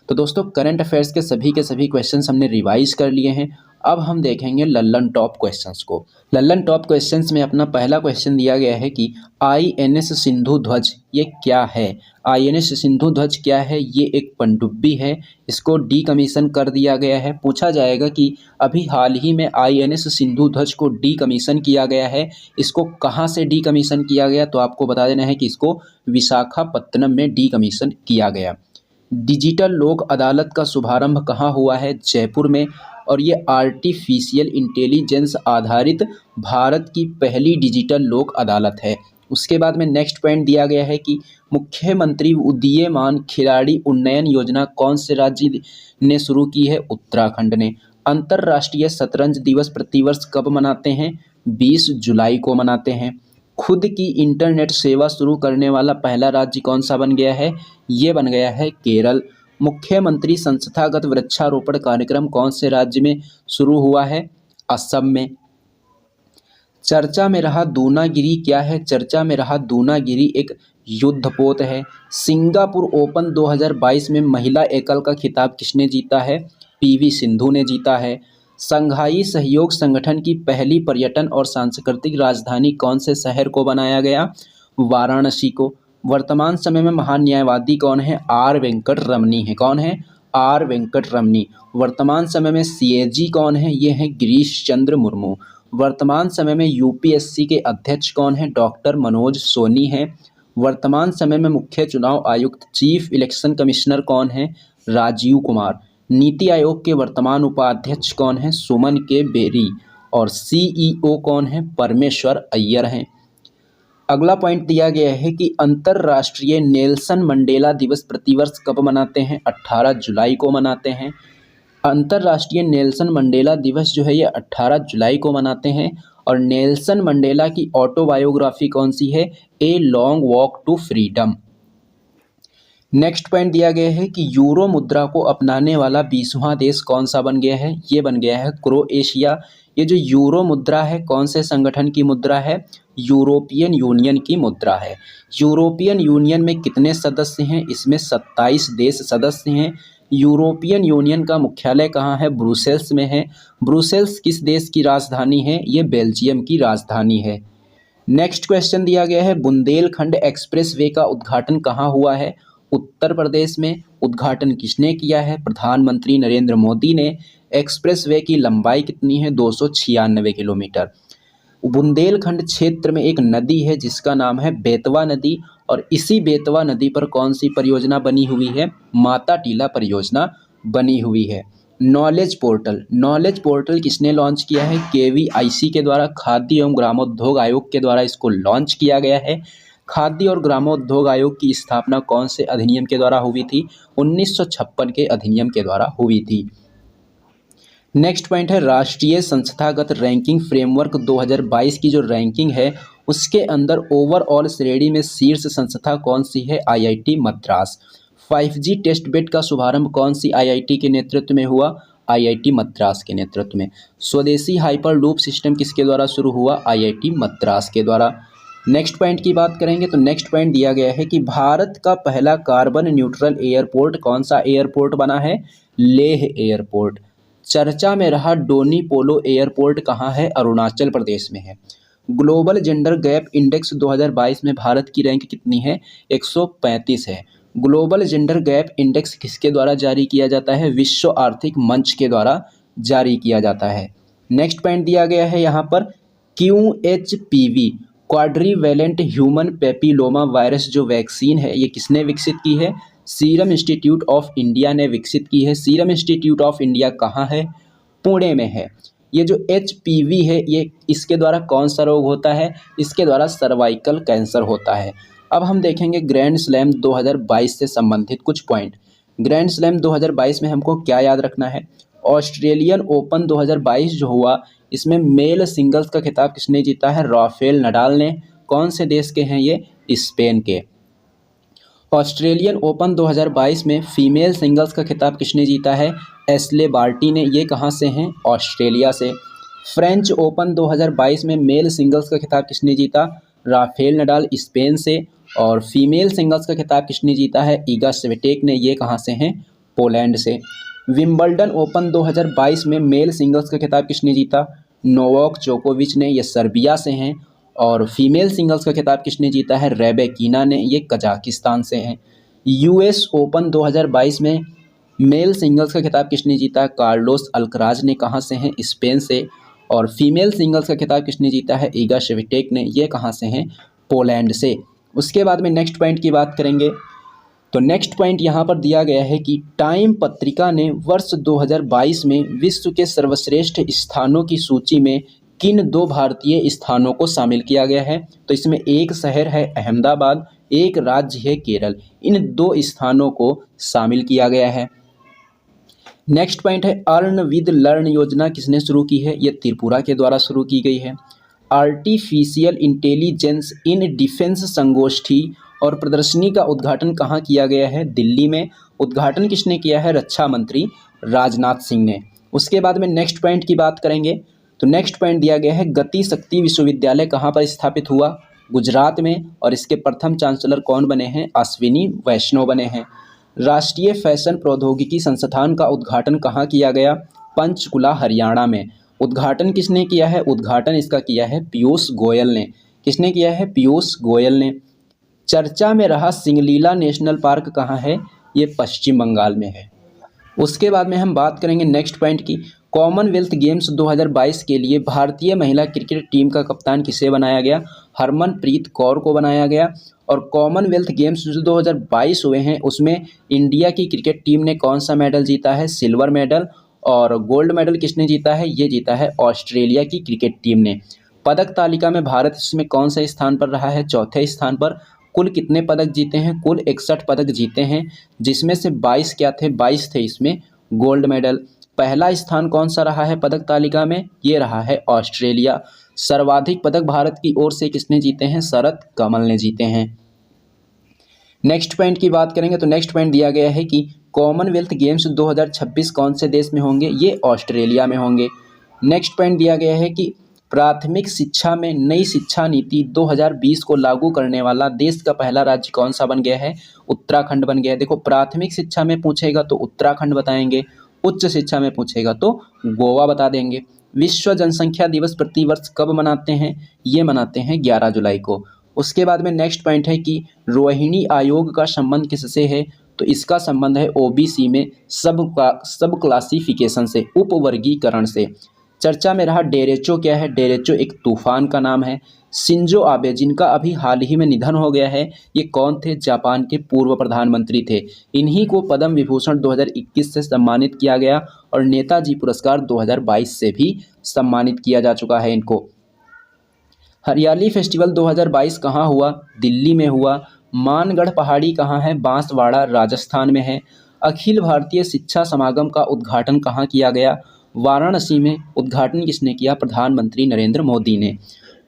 तो दोस्तों करंट अफेयर्स के सभी क्वेश्चंस हमने रिवाइज कर लिए हैं। अब हम देखेंगे लल्लन टॉप क्वेश्चंस को। लल्लन टॉप क्वेश्चंस में अपना पहला क्वेश्चन दिया गया है कि INS सिंधु ध्वज ये क्या है। INS सिंधु ध्वज क्या है? ये एक पनडुब्बी है, इसको डीकमीशन कर दिया गया है। पूछा जाएगा कि अभी हाल ही में INS सिंधु ध्वज को डीकमीशन किया गया है, इसको कहाँ से डीकमीशन किया गया? तो आपको बता देना है कि इसको विशाखापत्तनम में डीकमीशन किया गया। डिजिटल लोक अदालत का शुभारंभ कहाँ हुआ है? जयपुर में। और ये आर्टिफिशियल इंटेलिजेंस आधारित भारत की पहली डिजिटल लोक अदालत है। उसके बाद में नेक्स्ट पॉइंट दिया गया है कि मुख्यमंत्री उदीयमान खिलाड़ी उन्नयन योजना कौन से राज्य ने शुरू की है? उत्तराखंड ने। अंतर्राष्ट्रीय शतरंज दिवस प्रतिवर्ष कब मनाते हैं? 20 जुलाई को मनाते हैं। खुद की इंटरनेट सेवा शुरू करने वाला पहला राज्य कौन सा बन गया है? ये बन गया है केरल। मुख्यमंत्री संस्थागत वृक्षारोपण कार्यक्रम कौन से राज्य में शुरू हुआ है? असम में। चर्चा में रहा दूनागिरी क्या है? चर्चा में रहा दूनागिरी एक युद्धपोत है। सिंगापुर ओपन 2022 में महिला एकल का खिताब किसने जीता है? PV सिंधु ने जीता है। संघाई सहयोग संगठन की पहली पर्यटन और सांस्कृतिक राजधानी कौन से शहर को बनाया गया? वाराणसी को। वर्तमान समय में महान न्यायवादी कौन है? R वेंकट रमनी है। कौन है? R वेंकट रमनी। वर्तमान समय में CAG कौन है? ये है गिरीश चंद्र मुर्मू। वर्तमान समय में UPSC के अध्यक्ष कौन है? डॉक्टर मनोज सोनी है। वर्तमान समय में मुख्य चुनाव आयुक्त चीफ इलेक्शन कमिश्नर कौन है? राजीव कुमार। नीति आयोग के वर्तमान उपाध्यक्ष कौन है? सुमन के बेरी। और CEO कौन है? परमेश्वर अय्यर हैं। अगला पॉइंट दिया गया है कि अंतर्राष्ट्रीय नेल्सन मंडेला दिवस प्रतिवर्ष कब मनाते हैं? 18 जुलाई को मनाते हैं। अंतर्राष्ट्रीय नेल्सन मंडेला दिवस जो है ये 18 जुलाई को मनाते हैं। और नेल्सन मंडेला की ऑटोबायोग्राफी कौन सी है? A long walk to freedom. Next point दिया गया है कि यूरो मुद्रा को अपनाने वाला 20वां देश कौन सा बन गया है? ये बन गया है क्रोएशिया। ये जो यूरो मुद्रा है कौन से संगठन की मुद्रा है? यूरोपियन यूनियन की मुद्रा है। यूरोपियन यूनियन में कितने सदस्य हैं? इसमें 27 देश सदस्य हैं। यूरोपियन यूनियन का मुख्यालय कहाँ है? ब्रुसेल्स में है। ब्रुसेल्स किस देश की राजधानी है? ये बेल्जियम की राजधानी है। नेक्स्ट क्वेश्चन दिया गया है बुंदेलखंड एक्सप्रेस वे का उद्घाटन कहाँ हुआ है? उत्तर प्रदेश में। उद्घाटन किसने किया है? प्रधानमंत्री नरेंद्र मोदी ने। एक्सप्रेस वे की लंबाई कितनी है? 296 किलोमीटर। बुंदेलखंड क्षेत्र में एक नदी है जिसका नाम है बेतवा नदी। और इसी बेतवा नदी पर कौन सी परियोजना बनी हुई है? माता टीला परियोजना बनी हुई है। Knowledge portal. नॉलेज पोर्टल किसने लॉन्च किया है? KVIC के द्वारा, खाद्य एवं ग्रामोद्योग आयोग के द्वारा इसको लॉन्च किया गया है। खाद्य और ग्रामोद्योग आयोग की स्थापना कौन से अधिनियम के द्वारा हुई थी? 1956 के अधिनियम के द्वारा हुई थी। नेक्स्ट पॉइंट है राष्ट्रीय संस्थागत रैंकिंग फ्रेमवर्क 2022 की जो रैंकिंग है उसके अंदर ओवरऑल श्रेणी में शीर्ष संस्था कौन सी है? IIT Madras. 5G test bed का शुभारंभ कौन सी IIT के नेतृत्व में हुआ? IIT मद्रास के नेतृत्व में। स्वदेशी हाइपर लूप सिस्टम किसके द्वारा शुरू हुआ? IIT मद्रास के द्वारा। नेक्स्ट पॉइंट की बात करेंगे तो नेक्स्ट पॉइंट दिया गया है कि भारत का पहला कार्बन न्यूट्रल एयरपोर्ट कौन सा एयरपोर्ट बना है? लेह एयरपोर्ट। चर्चा में रहा डोनी पोलो एयरपोर्ट कहाँ है? अरुणाचल प्रदेश में है। ग्लोबल जेंडर गैप इंडेक्स 2022 में भारत की रैंक कितनी है? 135 है। ग्लोबल जेंडर गैप इंडेक्स किसके द्वारा जारी किया जाता है? विश्व आर्थिक मंच के द्वारा जारी किया जाता है। नेक्स्ट पॉइंट दिया गया है यहाँ पर QHPV क्वाड्रीवैलेंट ह्यूमन पेपिलोमा वायरस जो वैक्सीन है ये किसने विकसित की है? सीरम इंस्टीट्यूट ऑफ इंडिया ने विकसित की है। सीरम इंस्टीट्यूट ऑफ इंडिया कहाँ है? पुणे में है। ये जो HPV है ये इसके द्वारा कौन सा रोग होता है? इसके द्वारा सर्वाइकल कैंसर होता है। अब हम देखेंगे ग्रैंड स्लैम 2022 से संबंधित कुछ पॉइंट। ग्रैंड स्लैम 2022 में हमको क्या याद रखना है? ऑस्ट्रेलियन ओपन 2022 जो हुआ इसमें मेल सिंगल्स का खिताब किसने जीता है? राफेल नडाल ने। कौन से देश के हैं ये? स्पेन के। ऑस्ट्रेलियन ओपन 2022 में फीमेल सिंगल्स का खिताब किसने जीता है? एस्ले बार्टी ने। ये कहाँ से हैं? ऑस्ट्रेलिया से। फ्रेंच ओपन 2022 में मेल सिंगल्स का खिताब किसने जीता? राफेल नडाल स्पेन से। और फीमेल सिंगल्स का खिताब किसने जीता है? ईगा स्विटेक ने। ये कहाँ से हैं? पोलैंड से। विंबलडन ओपन 2022 में मेल सिंगल्स का खिताब किसने जीता? नोवाक जोकोविच ने, ये सर्बिया से हैं। और फीमेल सिंगल्स का खिताब किसने जीता है? रेबेकिना ने, ये कजाकिस्तान से हैं। यूएस ओपन 2022 में मेल सिंगल्स का खिताब किसने जीता? कार्लोस अल्कराज ने, कहाँ से हैं? स्पेन से। और फीमेल सिंगल्स का खिताब किसने जीता है? ईगा स्विटेक ने, ये कहाँ से हैं? पोलैंड से। उसके बाद में नेक्स्ट पॉइंट की बात करेंगे तो नेक्स्ट पॉइंट यहाँ पर दिया गया है कि टाइम पत्रिका ने वर्ष 2022 में विश्व के सर्वश्रेष्ठ स्थानों की सूची में किन 2 भारतीय स्थानों को शामिल किया गया है? तो इसमें एक शहर है अहमदाबाद, एक राज्य है केरल। इन 2 स्थानों को शामिल किया गया है। नेक्स्ट पॉइंट है अर्न विद लर्न योजना किसने शुरू की है? ये त्रिपुरा के द्वारा शुरू की गई है। आर्टिफिशियल इंटेलिजेंस इन डिफेंस संगोष्ठी और प्रदर्शनी का उद्घाटन कहाँ किया गया है? दिल्ली में। उद्घाटन किसने किया है? रक्षा मंत्री राजनाथ सिंह ने। उसके बाद में नेक्स्ट पॉइंट की बात करेंगे तो नेक्स्ट पॉइंट दिया गया है गति शक्ति विश्वविद्यालय कहाँ पर स्थापित हुआ? गुजरात में। और इसके प्रथम चांसलर कौन बने हैं? अश्विनी वैष्णव बने हैं। राष्ट्रीय फैशन प्रौद्योगिकी संस्थान का उद्घाटन कहाँ किया गया? पंचकुला हरियाणा में। उद्घाटन किसने किया है? उद्घाटन इसका किया है पीयूष गोयल ने। किसने किया है? पीयूष गोयल ने। चर्चा में रहा सिंगलीला नेशनल पार्क कहाँ है? ये पश्चिम बंगाल में है। उसके बाद में हम बात करेंगे नेक्स्ट पॉइंट की कॉमनवेल्थ गेम्स 2022 के लिए भारतीय महिला क्रिकेट टीम का कप्तान किसे बनाया गया? हरमनप्रीत कौर को बनाया गया। और कॉमनवेल्थ गेम्स जो 2022 हुए हैं उसमें इंडिया की क्रिकेट टीम ने कौन सा मेडल जीता है? Silver medal. और गोल्ड मेडल किसने जीता है? ये जीता है ऑस्ट्रेलिया की क्रिकेट टीम ने। पदक तालिका में भारत इसमें कौन सा स्थान पर रहा है? चौथे स्थान पर। कुल कितने पदक जीते हैं? कुल 61 पदक जीते हैं, जिसमें से 22 क्या थे? 22 थे इसमें गोल्ड मेडल। पहला स्थान कौन सा रहा है पदक तालिका में? ये रहा है ऑस्ट्रेलिया। सर्वाधिक पदक भारत की ओर से किसने जीते हैं? शरत कमल ने जीते हैं। नेक्स्ट पॉइंट की बात करेंगे तो नेक्स्ट पॉइंट दिया गया है कि कॉमनवेल्थ गेम्स 2026 कौन से देश में होंगे? ये ऑस्ट्रेलिया में होंगे। नेक्स्ट पॉइंट दिया गया है कि प्राथमिक शिक्षा में नई शिक्षा नीति 2020 को लागू करने वाला देश का पहला राज्य कौन सा बन गया है? उत्तराखंड बन गया है। देखो प्राथमिक शिक्षा में पूछेगा तो उत्तराखंड बताएंगे, उच्च शिक्षा में पूछेगा तो गोवा बता देंगे। विश्व जनसंख्या दिवस प्रतिवर्ष कब मनाते हैं? ये मनाते हैं 11 जुलाई को। उसके बाद में नेक्स्ट पॉइंट है कि रोहिणी आयोग का संबंध किससे है? तो इसका संबंध है ओबीसी में सब क्लासिफिकेशन से, उपवर्गीकरण से। चर्चा में रहा डेरेचो क्या है? डेरेचो एक तूफान का नाम है। शिंजो आबे जिनका अभी हाल ही में निधन हो गया है, ये कौन थे? जापान के पूर्व प्रधानमंत्री थे। इन्हीं को पद्म विभूषण 2021 से सम्मानित किया गया और नेताजी पुरस्कार 2022 से भी सम्मानित किया जा चुका है इनको। हरियाली फेस्टिवल 2022 कहाँ हुआ? दिल्ली में हुआ। मानगढ़ पहाड़ी कहाँ है? बांसवाड़ा राजस्थान में है। अखिल भारतीय शिक्षा समागम का उद्घाटन कहाँ किया गया? वाराणसी में। उद्घाटन किसने किया? प्रधानमंत्री नरेंद्र मोदी ने।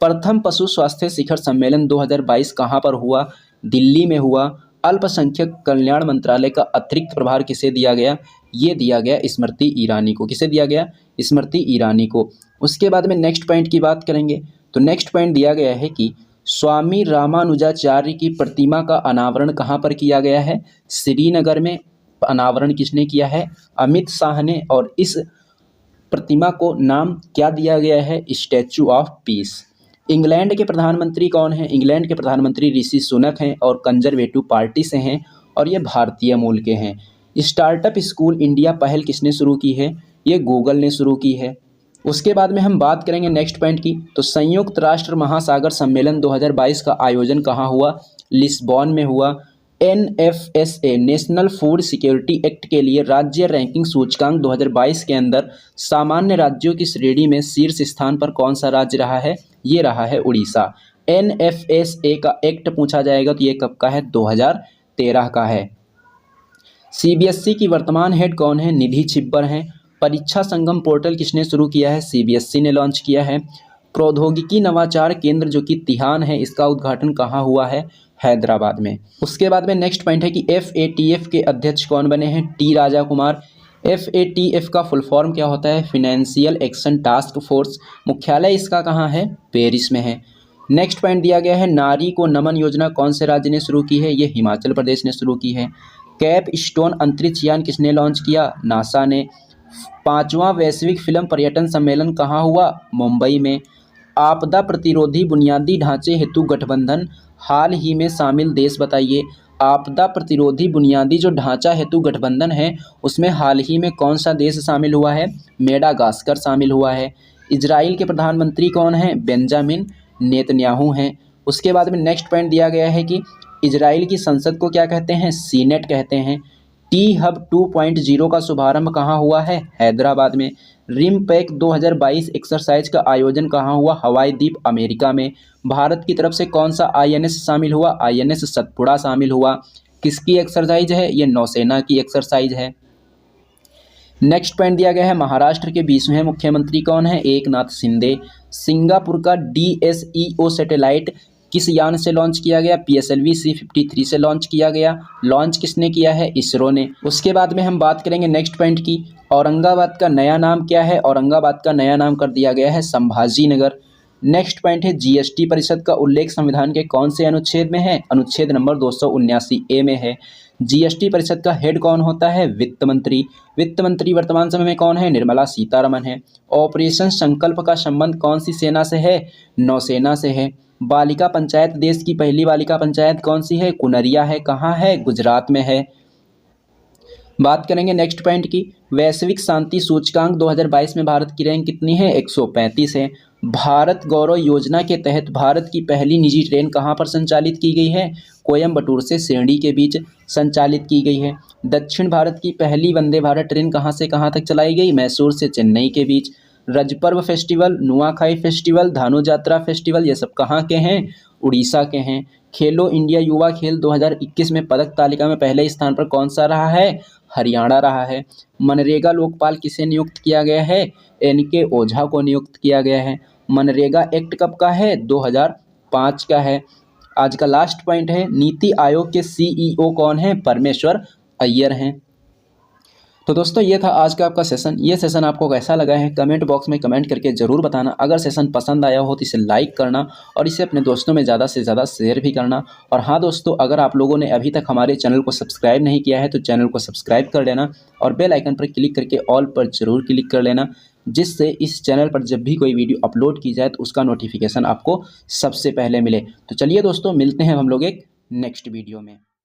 प्रथम पशु स्वास्थ्य शिखर सम्मेलन 2022 कहाँ पर हुआ? दिल्ली में हुआ। अल्पसंख्यक कल्याण मंत्रालय का अतिरिक्त प्रभार किसे दिया गया? ये दिया गया स्मृति ईरानी को। किसे दिया गया? स्मृति ईरानी को। उसके बाद में नेक्स्ट पॉइंट की बात करेंगे तो नेक्स्ट पॉइंट दिया गया है कि स्वामी रामानुजाचार्य की प्रतिमा का अनावरण कहाँ पर किया गया है? श्रीनगर में। अनावरण किसने किया है? अमित शाह ने। और इस प्रतिमा को नाम क्या दिया गया है? Statue of peace. इंग्लैंड के प्रधानमंत्री कौन हैं? इंग्लैंड के प्रधानमंत्री ऋषि सुनक हैं और कंजर्वेटिव पार्टी से हैं और ये भारतीय मूल के हैं। स्टार्टअप स्कूल इंडिया पहल किसने शुरू की है? ये गूगल ने शुरू की है। उसके बाद में हम बात करेंगे नेक्स्ट पॉइंट की तो संयुक्त राष्ट्र महासागर सम्मेलन 2022 का आयोजन कहाँ हुआ? लिस्बॉन में हुआ। NFSA national food security act के लिए राज्य रैंकिंग सूचकांक 2022 के अंदर सामान्य राज्यों की श्रेणी में शीर्ष स्थान पर कौन सा राज्य रहा है? ये रहा है उड़ीसा। NFSA का एक्ट पूछा जाएगा तो ये कब का है? 2013 का है। CBSE की वर्तमान हेड कौन है? निधि छिब्बर हैं। परीक्षा संगम पोर्टल किसने शुरू किया है? CBSE ने लॉन्च किया है। प्रौद्योगिकी नवाचार केंद्र जो कि तिहान है, इसका उद्घाटन कहाँ हुआ है? हैदराबाद में। उसके बाद में नेक्स्ट पॉइंट है कि FATF के अध्यक्ष कौन बने हैं? T राजा कुमार। FATF का फुल फॉर्म क्या होता है? Financial action task force. मुख्यालय इसका कहाँ है? पेरिस में है। नेक्स्ट पॉइंट दिया गया है नारी को नमन योजना कौन से राज्य ने शुरू की है? ये हिमाचल प्रदेश ने शुरू की है। कैप स्टोन अंतरिक्ष यान किसने लॉन्च किया? नासा ने। 5वां वैश्विक फिल्म पर्यटन सम्मेलन कहाँ हुआ? मुंबई में। आपदा प्रतिरोधी बुनियादी ढांचे हेतु गठबंधन हाल ही में शामिल देश बताइए। आपदा प्रतिरोधी बुनियादी जो ढांचा हेतु गठबंधन है उसमें हाल ही में कौन सा देश शामिल हुआ है? मेडागास्कर शामिल हुआ है। इजराइल के प्रधानमंत्री कौन हैं? बेंजामिन नेतन्याहू हैं। उसके बाद में नेक्स्ट पॉइंट दिया गया है कि इजराइल की संसद को क्या कहते हैं? सीनेट कहते हैं। टी हब 2.0 का शुभारंभ कहाँ हुआ है? हैदराबाद में। रिम पैक 2022 एक्सरसाइज का आयोजन कहाँ हुआ? हवाई द्वीप अमेरिका में। भारत की तरफ से कौन सा आईएनएस शामिल हुआ? आईएनएस सतपुड़ा शामिल हुआ। किसकी एक्सरसाइज है? ये नौसेना की एक्सरसाइज है। नेक्स्ट पॉइंट दिया गया है महाराष्ट्र के 20वें मुख्यमंत्री कौन है? एकनाथ शिंदे। सिंगापुर का DSEO सैटेलाइट किस यान से लॉन्च किया गया? PSLV C-53 से लॉन्च किया गया। लॉन्च किसने किया है? इसरो ने। उसके बाद में हम बात करेंगे नेक्स्ट पॉइंट की, औरंगाबाद का नया नाम क्या है? औरंगाबाद का नया नाम कर दिया गया है संभाजी नगर। नेक्स्ट पॉइंट है जीएसटी परिषद का उल्लेख संविधान के कौन से अनुच्छेद में है? अनुच्छेद नंबर 279A में है। जीएसटी परिषद का हेड कौन होता है? वित्त मंत्री। वित्त मंत्री वर्तमान समय में कौन है? निर्मला सीतारमण है। ऑपरेशन संकल्प का संबंध कौन सी सेना से है? नौसेना से है। बालिका पंचायत देश की पहली बालिका पंचायत कौन सी है? कुनरिया है। कहाँ है? गुजरात में है। बात करेंगे नेक्स्ट पॉइंट की, वैश्विक शांति सूचकांक 2022 में भारत की रैंक कितनी है? 135 है। भारत गौरव योजना के तहत भारत की पहली निजी ट्रेन कहाँ पर संचालित की गई है? कोयम्बटूर से शिरडी के बीच संचालित की गई है। दक्षिण भारत की पहली वंदे भारत ट्रेन कहाँ से कहाँ तक चलाई गई? मैसूर से चेन्नई के बीच। रजपर्व फेस्टिवल, नुआखाई फेस्टिवल, धानु यात्रा फेस्टिवल ये सब कहाँ के हैं? उड़ीसा के हैं। खेलो इंडिया युवा खेल 2021 में पदक तालिका में पहले स्थान पर कौन सा रहा है? हरियाणा रहा है। मनरेगा लोकपाल किसे नियुक्त किया गया है? NK ओझा को नियुक्त किया गया है। मनरेगा एक्ट कब का है? 2005 का है। आज का लास्ट पॉइंट है, नीति आयोग के CEO कौन है? परमेश्वर अय्यर हैं। तो दोस्तों ये था आज का आपका सेशन। ये सेशन आपको कैसा लगा है कमेंट बॉक्स में कमेंट करके ज़रूर बताना। अगर सेशन पसंद आया हो तो इसे लाइक करना और इसे अपने दोस्तों में ज़्यादा से ज़्यादा शेयर भी करना। और हाँ दोस्तों, अगर आप लोगों ने अभी तक हमारे चैनल को सब्सक्राइब नहीं किया है तो चैनल को सब्सक्राइब कर लेना और बेल आइकन पर क्लिक करके ऑल पर ज़रूर क्लिक कर लेना, जिससे इस चैनल पर जब भी कोई वीडियो अपलोड की जाए तो उसका नोटिफिकेशन आपको सबसे पहले मिले। तो चलिए दोस्तों, मिलते हैं हम लोग एक नेक्स्ट वीडियो में।